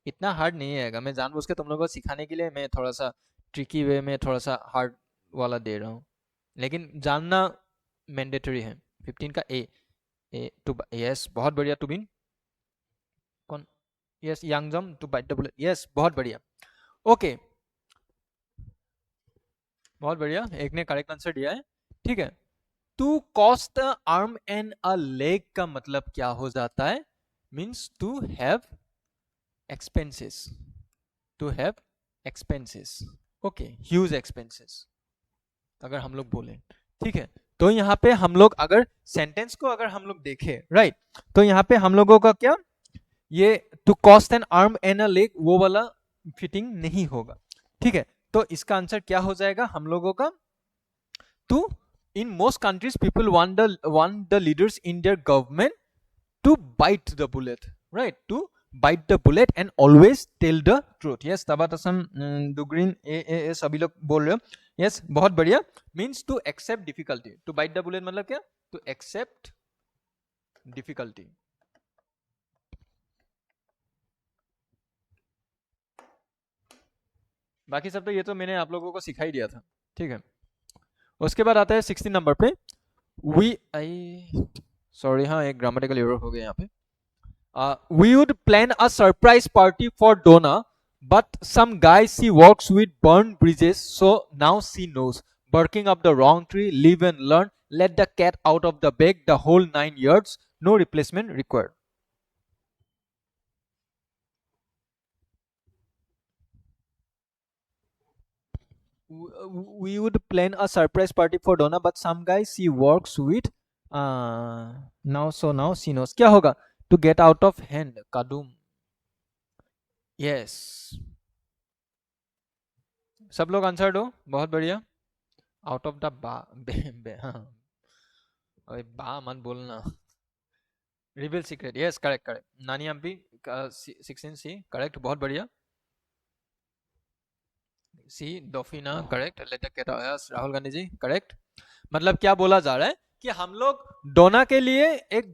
इतना हार्ड नहीं आएगा, मैं जानबूझ के तुम लोगों को सिखाने के लिए मैं थोड़ा सा ट्रिकी वे में थोड़ा सा हार्ड वाला दे रहा हूँ, लेकिन जानना मैंडेटरी है। 15 का ए टू, यस बहुत बढ़िया टुबिन, कौन, yes Yangjam to bite the bullet, yes बहुत बढ़िया। ओके बहुत बढ़िया, एक ने करेक्ट आंसर दिया है, ठीक है। To cost arm and a leg का मतलब क्या हो जाता है, means to have expenses, to have expenses, okay, huge expenses अगर हम लोग बोले, ठीक है। तो यहाँ पे हम लोग अगर सेंटेंस को अगर हम लोग देखें राइट, तो यहाँ पे हम लोगों का क्या, ये to cost an arm and a leg वो वाला फिटिंग नहीं होगा, ठीक है। तो इसका आंसर क्या हो जाएगा हम लोगों का, to in most countries people want the leaders in their government to bite the bullet, right, to bite the bullet and always tell the truth. yes tabatasam दुग्रीन ए सभी लोग बोल रहे हो, yes बहुत बढ़िया। means to accept difficulty, to bite the bullet मतलब क्या, to accept difficulty। बाकी सब तो ये तो मैंने आप लोगों को सिखा ही दिया था, ठीक है। उसके बाद आता है 16 नंबर पे, वी आई सॉरी हाँ एक ग्रामेटिकल एरर हो गया यहाँ पे। We would plan a surprise party for Donna, but some guy she works with burned bridges, so now she knows. Barking up the wrong tree, live and learn, let the cat out of the bag, the whole 9 yards, no replacement required. We would plan a surprise party for Donna, but some guy she works with, now so now she knows. क्या होगा? To get out of hand, Kadum. Yes. सब लोग आंसर दो, बहुत बढ़िया। आउट ऑफ द बा हाँ अरे बा मत बोलना, reveal secret, yes correct correct, नानी एमपी 16 सी करेक्ट, बहुत बढ़िया। सी डोफिना करेक्ट, लेटर के यस राहुल गांधी जी करेक्ट। मतलब क्या बोला जा रहा है कि हम लोग डोना के लिए एक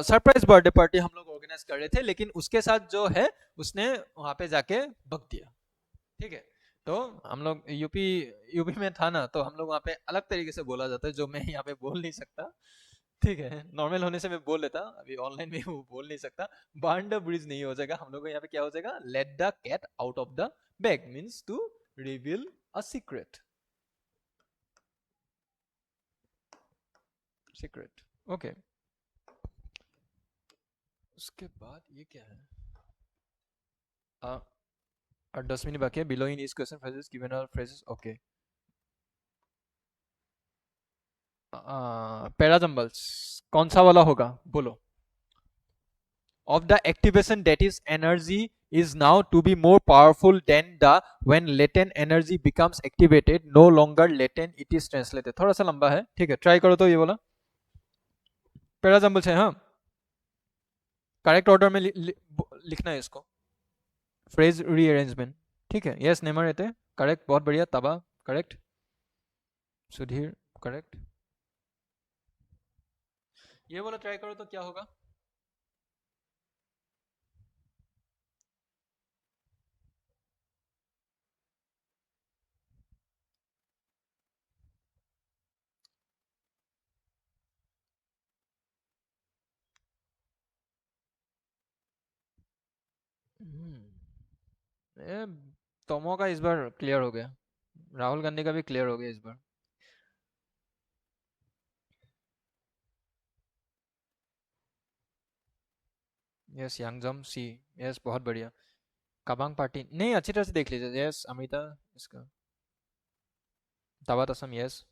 सरप्राइज बर्थडे पार्टी हम लोग ऑर्गेनाइज मैनेज कर रहे थे, लेकिन उसके साथ जो है उसने वहां पे जाके बक दिया। ठीक है, तो हम लोग यूपी यूपी में था ना, तो हम लोग वहाँ पे अलग तरीके से बोला जाता है जो मैं यहाँ पे बोल नहीं सकता। ठीक है, नॉर्मल होने से मैं बोल लेता, अभी ऑनलाइन में वो बोल नहीं सकता। बर्न द ब्रिज नहीं हो जाएगा, हम लोग को यहाँ पे क्या हो जाएगा, let the cat out of the bag means to reveal a secret. Secret, okay. उसके बाद ये क्या है, और 10 मिनट बाकी है। बिलो इन इस question phrases given are phrases, okay. Parajumbles कौन सा वाला होगा, बोलो। Of the activation, that is energy is now to be more powerful than the when latent energy becomes activated, no longer latent it is translated। थोड़ा सा लंबा है, ठीक है, ट्राई करो तो ये बोला। पैराजम्बल्स है, हाँ। करेक्ट ऑर्डर में लिखना है इसको, फ्रेज रीअरेंजमेंट। ठीक है, यस नेमर रहते, करेक्ट, बहुत बढ़िया। तबा करेक्ट, सुधीर करेक्ट। ये बोला ट्राई करो तो क्या होगा। ए, तोमो का इस बार क्लियर हो गया, राहुल गांधी का भी क्लियर हो गया इस बार। यस यांगजम सी, यस बहुत बढ़िया। काबांग पार्टी नहीं, अच्छी तरह से देख लीजिए। यस अमिता इसका, ताबात असम, यस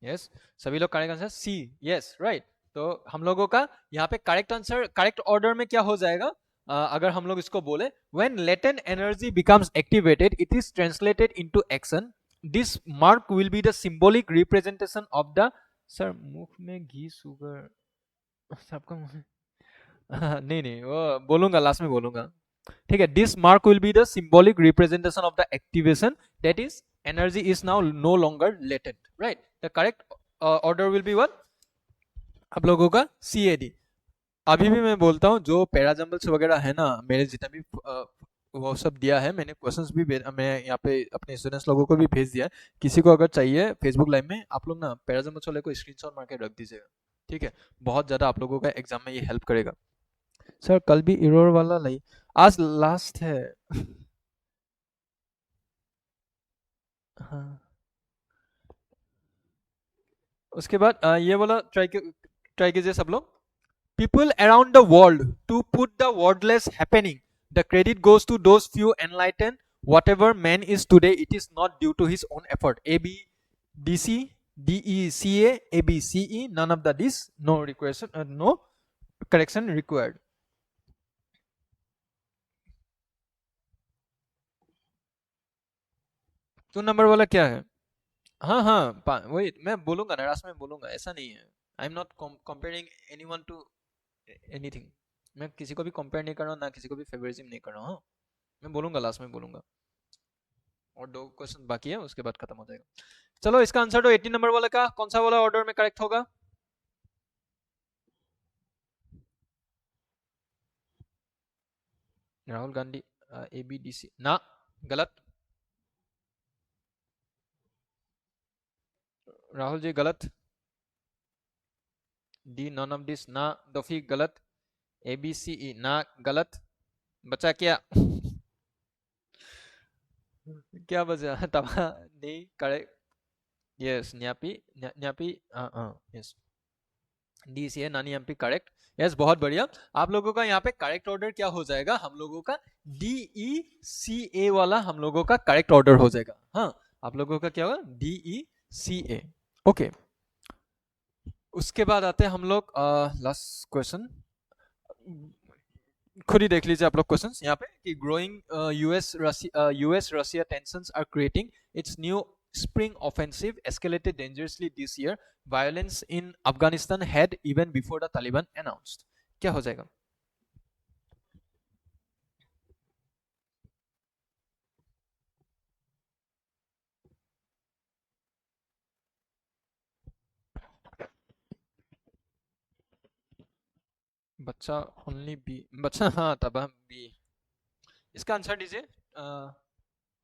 यस, सभी लोग correct answer C, yes right. तो हम लोगों का यहाँ पे करेक्ट आंसर, करेक्ट ऑर्डर में क्या हो जाएगा, अगर हम लोग इसको बोले, when latent energy becomes activated it is translated into action, this mark will be the symbolic representation of the, sir मुख में घी शुगर सबका मुंह में नहीं नहीं, वो बोलूंगा लास्ट में बोलूंगा। ठीक है, this mark will be the symbolic representation of the activation, that is energy is now no longer latent, right. The correct order will be what, आप लोगों का सी ए डी। अभी भी मैं बोलता हूँ, जो पैराजम्बल्स वगैरह है ना, मेरे जितना भी वो सब दिया है मैंने, क्वेश्चंस भी मैं यहाँ पे अपने स्टूडेंट्स लोगों को भी भेज दिया है। किसी को अगर चाहिए फेसबुक लाइव में, आप लोग ना पैराजम्बल्स वाले को स्क्रीनशॉट मार के रख दीजिएगा। ठीक है, बहुत ज़्यादा आप लोगों का एग्जाम में ये हेल्प करेगा। सर कल भी इरोर वाला नहीं, आज लास्ट है। हाँ, उसके बाद ये वाला ट्राई कीजिए सब लोग। People around the world to put the wordless happening. The credit goes to those few enlightened. Whatever man is today, it is not due to his own effort. A B D C D E C A B C E. None of the this. No request. No correction required. 2 number वाला क्या है। हाँ हाँ, वही मैं बोलूंगा ना, लास्ट में बोलूंगा, ऐसा नहीं है। I am not comparing anyone to anything. मैं किसी को भी कंपेयर नहीं कर रहा हूँ, ना किसी को भी फेवरिज्म नहीं कर रहा हूँ। हाँ, मैं बोलूंगा, लास्ट में बोलूंगा। और 2 क्वेश्चन बाकी है, उसके बाद खत्म हो जाएगा। चलो इसका आंसर तो 18 नंबर वाला का कौन सा वाला ऑर्डर में करेक्ट होगा। Rahul Gandhi, A B D C ना, गलत। राहुल जी गलत। डी नॉन ऑफ दिस ना, दफी गलत। ए बी सी ई ना, गलत। बचा क्या क्या बचा तबा नहीं correct. Yes Nyapi, Nyapi, yes D C है, नानी एमपी करेक्ट। यस बहुत बढ़िया। आप लोगों का यहाँ पे करेक्ट ऑर्डर क्या हो जाएगा, हम लोगों का डी ई सी ए वाला हम लोगों का करेक्ट ऑर्डर हो जाएगा। हाँ, आप लोगों का क्या होगा, डी ई सी ए, ओके। उसके बाद आते हैं हम लोग लास्ट क्वेश्चन। खुद ही देख लीजिए आप लोग क्वेश्चंस यहाँ पे कि growing US Russia tensions are creating its new spring offensive escalated dangerously this year, violence in Afghanistan had even before the Taliban announced। क्या हो जाएगा। बच्चा ओनली बी, बच्चा हाँ तब हम बी। इसका आंसर दीजिए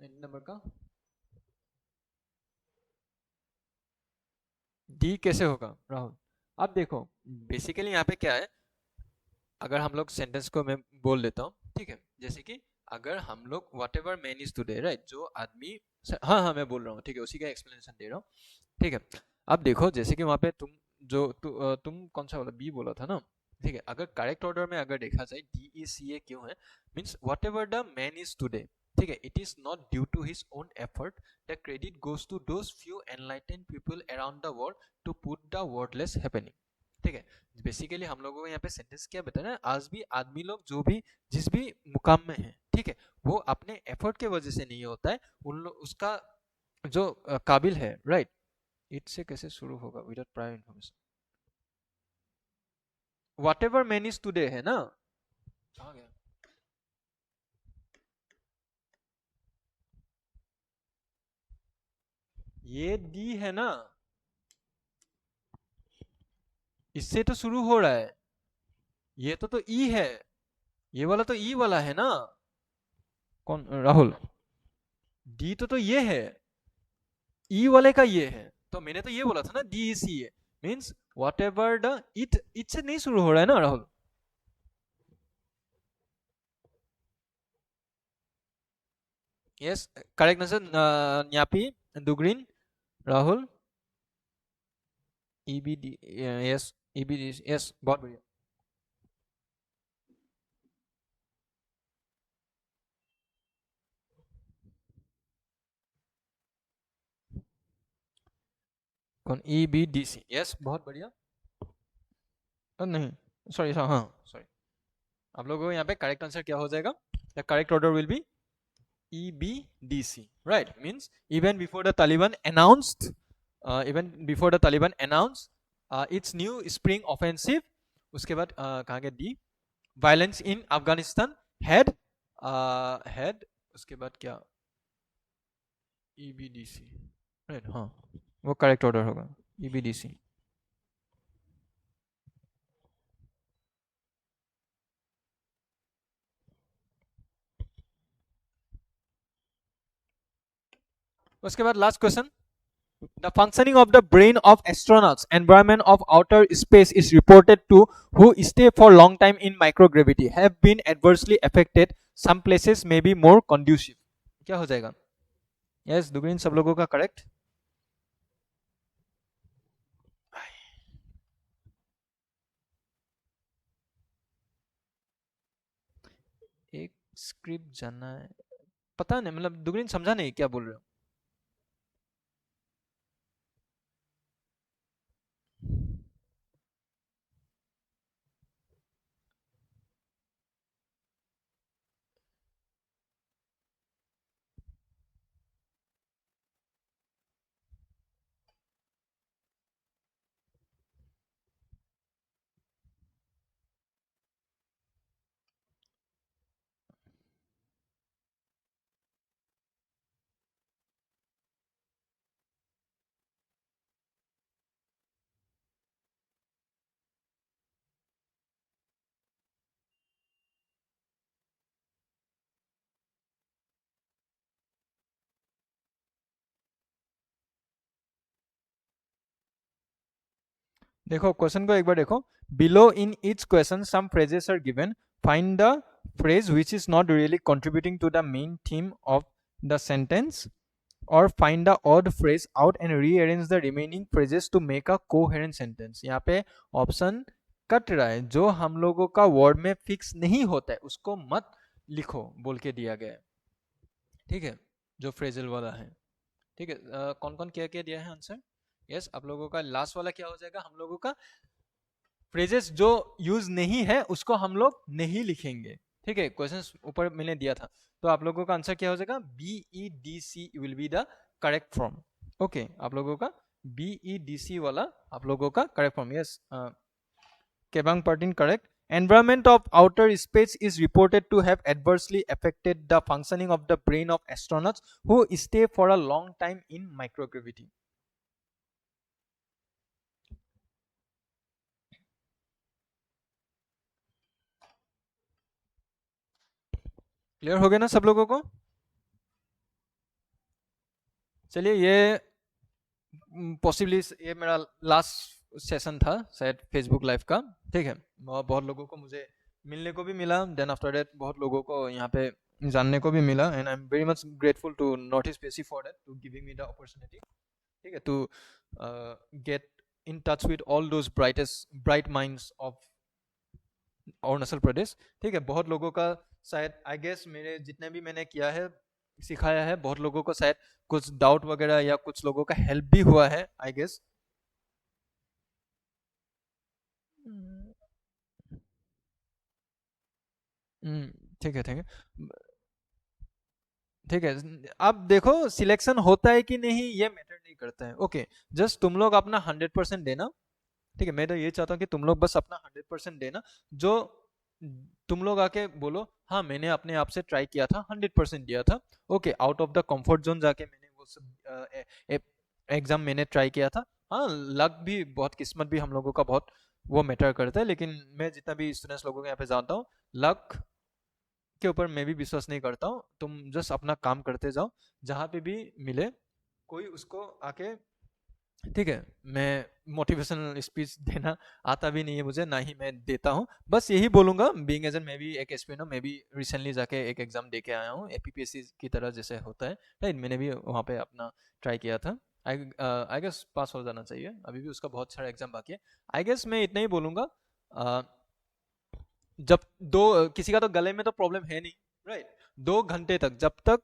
नंबर का। डी कैसे होगा राहुल? अब देखो बेसिकली यहाँ पे क्या है, अगर हम लोग सेंटेंस को मैं बोल देता हूँ, ठीक है, जैसे कि अगर हम लोग what ever man is today, right, जो आदमी, हाँ हाँ मैं बोल रहा हूँ, ठीक है, उसी का एक्सप्लेनेशन दे रहा हूँ, ठीक है। अब देखो जैसे कि वहाँ पे तुम कौन सा बोला, बी बोला था ना, ठीक है। अगर करेक्ट ऑर्डर में अगर देखा जाए डी ई सी ए क्यों है, means whatever the man is today, ठीक है, it is not due to his own effort, the credit goes to those few enlightened people around the world to put the wordless happening, ठीक है। बेसिकली हम लोगों को यहाँ पे सेंटेंस क्या बताना है, आज भी आदमी लोग जो भी जिस भी मुकाम में है, ठीक है, वो अपने एफर्ट के वजह से नहीं होता है, उसका जो काबिल है, राइट। इट से कैसे शुरू होगा without prior information, what ever man is today है ना, कहाँ गया, ये डी है ना, इससे तो शुरू हो रहा है, ये तो ई है, ये वाला तो ई वाला है ना, कौन राहुल, डी तो ये है, ई वाले का ये है, तो मैंने तो ये बोला था ना डी ई सी है, means whatever the it say नहीं शुरू हो रहा है ना Rahul. Yes correct answer, Nyapi दुग्रीन Rahul, E B D, yes E B D, yes बहुत बढ़िया। कौन, E B D C, yes बहुत बढ़िया। नहीं सॉरी, हाँ सॉरी, आप लोगों को यहाँ पे करेक्ट आंसर क्या हो जाएगा, the correct order will B EBDC, right? Means even before the Taliban announced, its new spring offensive, उसके बाद कहाँ गया D, violence in Afghanistan had उसके बाद क्या, EBDC, right? हाँ वो करेक्ट ऑर्डर होगा EBDC। उसके बाद last question, the functioning of the brain of astronauts, environment of outer space is reported to who stay for long time in microgravity have been adversely affected. Some places may be more conducive. क्या हो जाएगा? Yes, दुग्रीन सब लोगों का करेक्ट। एक स्क्रिप्ट जानना है, पता नहीं, मतलब दुग्रीन समझा नहीं क्या बोल रहे हो। देखो क्वेश्चन को एक बार देखो, below in each question some phrases are given, find the phrase which is not really contributing to the main theme of the sentence, or find the odd phrase out and rearrange the remaining phrases to make a coherent sentence। यहाँ पे ऑप्शन कट रहा है, जो हम लोगों का वर्ड में फिक्स नहीं होता है उसको मत लिखो बोल के दिया गया है, ठीक है, जो फ्रेजल वाला है, ठीक है। कौन कौन क्या क्या दिया है आंसर, यस आप लोगों का लास्ट वाला क्या हो जाएगा, हम लोगों का फ्रेजेस जो यूज नहीं है उसको हम लोग नहीं लिखेंगे, ठीक है, क्वेश्चन ऊपर मैंने दिया था, तो आप लोगों का आंसर क्या हो जाएगा, BEDC will be the correct form. Okay आप लोगों का BEDC वाला आप लोगों का correct form, yes Kebang Pertin correct. Environment of outer space is reported to have adversely affected the functioning of the brain of astronauts who stay for a long time in microgravity। Clear हो गया ना सब लोगों को? चलिए, ये पॉसिबली ये मेरा लास्ट सेशन था शायद फेसबुक लाइव का, ठीक है। बहुत लोगों को मुझे मिलने को भी मिला, देन आफ्टर दैट बहुत लोगों को यहाँ पे जानने को भी मिला, and I am very much grateful to north east पेसी for that, to giving me the opportunity, ठीक है, to get in touch with all those bright minds of Arunachal Pradesh, ठीक है। बहुत लोगों का शायद आई गेस मेरे जितने भी मैंने किया है, सिखाया है, बहुत लोगों को शायद कुछ डाउट वगैरह या कुछ लोगों का हेल्प भी हुआ है आई गेस। ठीक है, ठीक है, ठीक है। अब देखो सिलेक्शन होता है कि नहीं ये मैटर नहीं करता है, ओके। जस्ट तुम लोग अपना 100% देना, ठीक है। मैं तो ये चाहता हूँ कि तुम लोग बस अपना 100% देना। जो तुम लोग आके बोलो हाँ मैंने अपने आप से ट्राई किया था, 100% दिया था, okay, out of the comfort zone जाके मैंने वो सब एग्जाम मैंने ट्राई किया था। हाँ, लक भी बहुत, किस्मत भी हम लोगों का बहुत वो मैटर करता है, लेकिन मैं जितना भी स्टूडेंट्स लोगों के यहाँ पे जानता हूँ, लक के ऊपर मैं भी विश्वास नहीं करता हूँ। तुम जस्ट अपना काम करते जाओ, जहाँ पे भी मिले कोई उसको आके, ठीक है। मैं मोटिवेशनल स्पीच देना आता भी नहीं है मुझे, ना ही मैं देता हूँ। बस यही बोलूँगा, बीइंग एज एन मैं भी एक एसपी ना, मैं भी रिसेंटली जाके एक एग्जाम दे के आया हूँ, एपीपीएससी की तरह जैसे होता है, राइट। मैंने भी वहाँ पे अपना ट्राई किया था। आई गेस पास हो जाना चाहिए, अभी भी उसका बहुत सारा एग्जाम बाकी है। आई गेस मैं इतना ही बोलूँगा, जब दो किसी का तो गले में तो प्रॉब्लम है नहीं, राइट। 2 घंटे तक, जब तक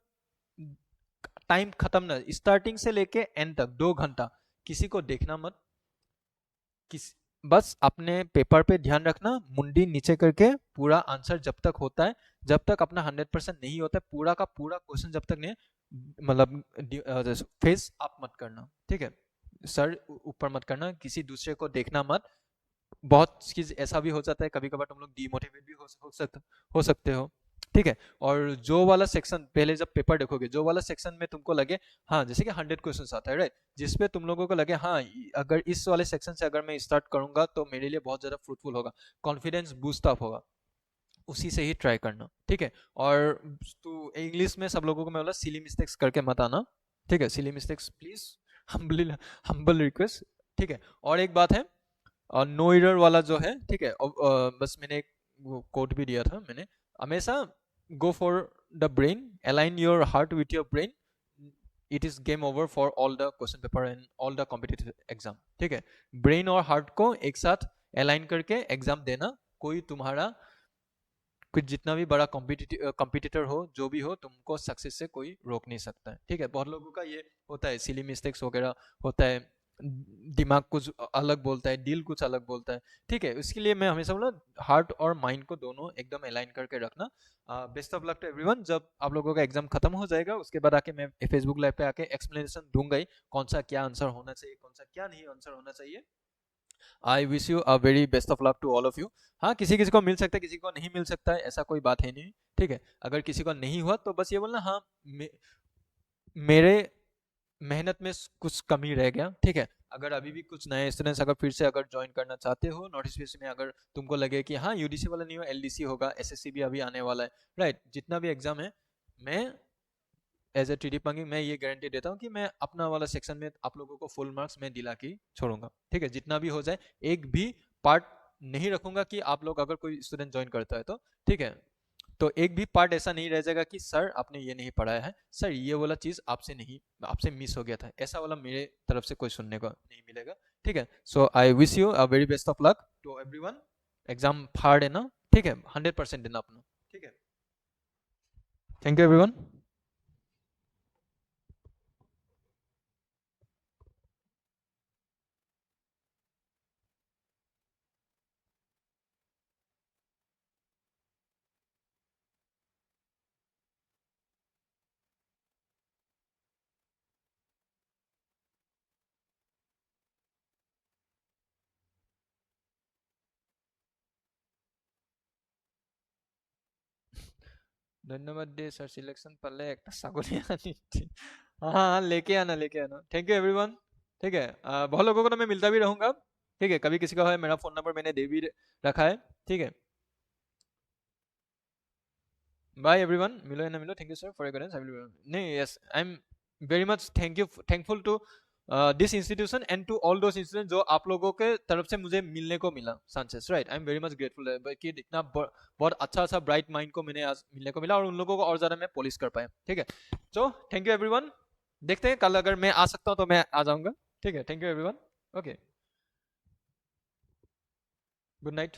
टाइम खत्म ना, स्टार्टिंग से लेके एंड तक 2 घंटा किसी को देखना मत, किस बस अपने पेपर पे ध्यान रखना, मुंडी नीचे करके पूरा आंसर जब तक होता है, जब तक अपना 100% नहीं होता है, पूरा का पूरा क्वेश्चन जब तक नहीं, मतलब फेस अप मत करना, ठीक है। सर ऊपर मत करना, किसी दूसरे को देखना मत। बहुत चीज ऐसा भी हो जाता है कभी कभार, तुम लोग डीमोटिवेट भी हो सकते हो, ठीक है। और जो वाला सेक्शन पहले जब पेपर देखोगे, जो वाला सेक्शन में तुमको लगे हाँ, जैसे कि 100 क्वेश्चन आता है, राइट, जिसपे तुम लोगों को लगे हाँ अगर इस वाले सेक्शन से अगर मैं स्टार्ट करूंगा तो मेरे लिए बहुत ज्यादा फ्रूटफुल होगा, कॉन्फिडेंस बूस्ट अप होगा, उसी से ही ट्राई करना, ठीक है। और तो इंग्लिश में सब लोगों को मैं बोला सिली मिस्टेक्स करके मत आना, ठीक है। Silly mistakes please, humble humble request, ठीक है। और एक बात है, नो एरर वाला जो है, ठीक है, बस मैंने एक कोड भी दिया था मैंने, हमेशा go for the brain, align your heart with your brain, it is game over for all the question paper and all the competitive exam, ठीक है। ब्रेन और हार्ट को एक साथ अलाइन करके एग्जाम देना, कोई तुम्हारा कुछ जितना भी बड़ा कॉम्पिटिटर हो, जो भी हो, तुमको सक्सेस से कोई रोक नहीं सकता है, ठीक है। बहुत लोगों का ये होता है, सिली मिस्टेक्स वगैरह होता है, दिमाग कुछ अलग बोलता है, दिल कुछ अलग बोलता है, ठीक है। इसके लिए मैं हमेशा बोला हार्ट और माइंड को दोनों एकदम अलाइन करके रखना। Best of luck to everyone. जब आप लोगों का एग्जाम खत्म हो जाएगा उसके बाद आके मैं फेसबुक लाइव पे आके एक्सप्लेनेशन दूंगा ही, कौन सा क्या आंसर होना चाहिए, कौन सा क्या नहीं आंसर होना चाहिए। I wish you a very best of luck to all of you. हाँ, किसी किसी को मिल सकता है, किसी को नहीं मिल सकता है, ऐसा कोई बात है नहीं, ठीक है। अगर किसी को नहीं हुआ तो बस ये बोलना हाँ मेरे मेहनत में कुछ कमी रह गया, ठीक है। अगर अभी भी कुछ नए स्टूडेंट्स अगर फिर से अगर ज्वाइन करना चाहते हो नॉर्थ ईस्ट यूनिवर्सिटी में, अगर तुमको लगे कि हाँ यूडीसी वाला नहीं हो, एलडीसी होगा, एसएससी भी अभी आने वाला है, राइट, जितना भी एग्जाम है, मैं as A T D Pangin मैं ये गारंटी देता हूँ कि मैं अपना वाला सेक्शन में आप लोगों को फुल मार्क्स मैं दिला के छोड़ूंगा, ठीक है। जितना भी हो जाए, एक भी पार्ट नहीं रखूंगा कि आप लोग अगर कोई स्टूडेंट ज्वाइन करता है तो, ठीक है, तो एक भी पार्ट ऐसा नहीं रह जाएगा कि सर आपने ये नहीं पढ़ाया है, सर ये वाला चीज़ आपसे नहीं, आपसे मिस हो गया था, ऐसा वाला मेरे तरफ से कोई सुनने को नहीं मिलेगा, ठीक है। So I wish you a very best of luck to everyone. Exam hard है ना, ठीक है, 100% देना अपना, ठीक है। Thank you everyone. ধন্যবাদ দিয়ে স্যার সিলেকশন পারলে একটা ছাগली आनी थी। हाँ हाँ हाँ, लेके आना लेके आना। थैंक यू एवरीवन, ठीक है। बहुत लोगों को तो मैं मिलता भी रहूंगा, ठीक है। कभी किसी का है, मेरा फोन नंबर मैंने दे भी रखा है, ठीक है। बाय एवरीवन, मिलो या ना मिलो, thank you sir for your guidance. I will नहीं, yes I am very much thankful to this institution and to all those institution जो आप लोगों के तरफ से मुझे मिलने को मिला chances, right. I am very much grateful कि इतना बहुत अच्छा सा ब्राइट माइंड को मैंने आज मिलने को मिला और उन लोगों को और ज़्यादा मैं पॉलिश कर पाया, ठीक है। सो थैंक यू एवरीवन, देखते हैं कल अगर मैं आ सकता हूँ तो मैं आ जाऊँगा, ठीक है। Thank you everyone, okay, good night.